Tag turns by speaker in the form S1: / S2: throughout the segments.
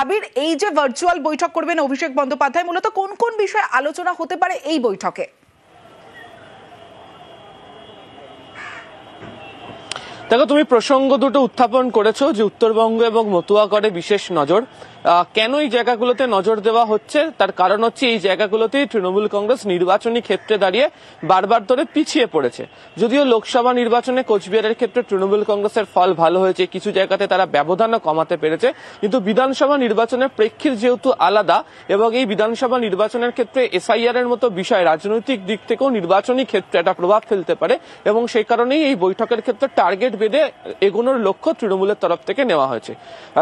S1: আবির, এই যে ভার্চুয়াল বৈঠক করবেন অভিষেক বন্দ্যোপাধ্যায়, মূলত কোন কোন বিষয়ে আলোচনা হতে পারে এই বৈঠকে?
S2: দেখো, তুমি প্রসঙ্গ দুটো উত্থাপন করেছো যে উত্তরবঙ্গ এবং মতুয়াগড়ে বিশেষ নজর। কেন এই জায়গাগুলোতে নজর দেওয়া হচ্ছে তার কারণ হচ্ছে এই জায়গাগুলোতেই তৃণমূল কংগ্রেস নির্বাচনী ক্ষেত্রে দাঁড়িয়ে বারবার ধরে পিছিয়ে পড়েছে। যদিও লোকসভা নির্বাচনে কোচবিহারের ক্ষেত্রে তৃণমূল কংগ্রেসের ফল ভালো হয়েছে, কিছু জায়গাতে তারা ব্যবধানও কমাতে পেরেছে, কিন্তু বিধানসভা নির্বাচনের প্রেক্ষিত যেহেতু আলাদা এবং এই বিধানসভা নির্বাচনের ক্ষেত্রে এসআইআর এর মতো বিষয় রাজনৈতিক দিক থেকেও নির্বাচনী ক্ষেত্রে একটা প্রভাব ফেলতে পারে এবং সেই কারণেই এই বৈঠকের ক্ষেত্রে টার্গেট বেঁধে এগোনোর লক্ষ্য তৃণমূলের তরফ থেকে নেওয়া হয়েছে।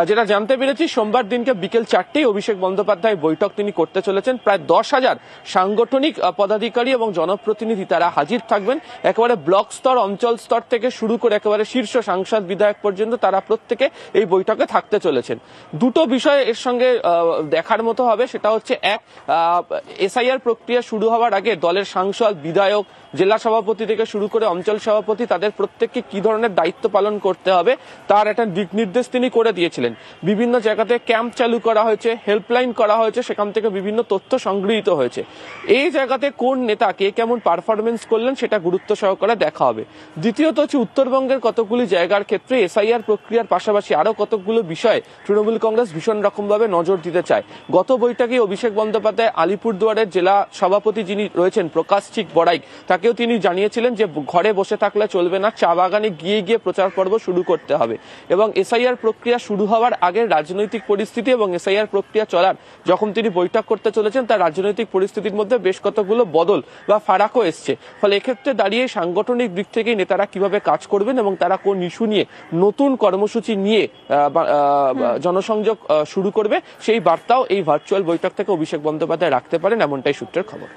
S2: যেটা জানতে পেরেছি, সোমবার দিনকে বিকেল 4টায় অভিষেক বন্দ্যোপাধ্যায় বৈঠক তিনি করতে চলেছেন। প্রায় 10,000 সাংগঠনিক পদাধিকারী এবং জনপ্রতিনিধি তারা হাজির থাকবেন। একেবারে ব্লক স্তর, অঞ্চল স্তর থেকে শুরু করে একেবারে শীর্ষ সাংসদ বিধায়ক পর্যন্ত তারা প্রত্যেকে এই বৈঠকে থাকতে চলেছেন। দুটো বিষয় এর সঙ্গে দেখার মতো হবে, সেটা হচ্ছে এক, এসআইআর প্রক্রিয়া শুরু হওয়ার আগে দলের সাংসদ, বিধায়ক, জেলা সভাপতি থেকে শুরু করে অঞ্চল সভাপতি তাদের প্রত্যেককে কি ধরনের দায়িত্ব পালন করতে হবে তার একটা দিক নির্দেশ তিনি করে দিয়েছিলেন। বিভিন্ন জায়গাতে ক্যাম্প চালু করা হয়েছে, হেল্পলাইন করা হয়েছে, সেখান থেকে বিভিন্ন তথ্য সংগৃহীত হয়েছে। এই জায়গাতে কোন নেতা কে কেমন পারফরমেন্স করলেন সেটা গুরুত্ব সহকারে দেখা হবে। দ্বিতীয়ত হচ্ছে উত্তরবঙ্গের কতগুলি জায়গার ক্ষেত্রে এসআইআর প্রক্রিয়ার পাশাপাশি আরো কতগুলো বিষয়ে তৃণমূল কংগ্রেস ভীষণ রকম ভাবে নজর দিতে চায়। গত বৈঠকে অভিষেক বন্দ্যোপাধ্যায় আলিপুরদুয়ারের জেলা সভাপতি যিনি রয়েছেন প্রকাশ চিক বড়াইক, তাকেও তিনি জানিয়েছিলেন যে ঘরে বসে থাকলে চলবে না, চা বাগানে গিয়ে গিয়ে প্রচার পর্ব শুরু করতে হবে। এবং এসআইআর প্রক্রিয়া শুরু হওয়ার আগে রাজনৈতিক পরিস্থিতি এবং এসআইআর প্রক্রিয়া চলার যখন তিনি বৈঠক করতে চলেছেন তার রাজনৈতিক পরিস্থিতির মধ্যে বেশ কতগুলো বদল বা ফারাকও এসছে। ফলে এক্ষেত্রে দাঁড়িয়ে সাংগঠনিক দিক থেকে নেতারা কিভাবে কাজ করবেন এবং তারা কোন ইস্যু নিয়ে নতুন কর্মসূচি নিয়ে জনসংযোগ শুরু করবে সেই বার্তাও এই ভার্চুয়াল বৈঠক থেকে অভিষেক বন্দ্যোপাধ্যায় রাখতে পারেন, এমনটাই সূত্রের খবর।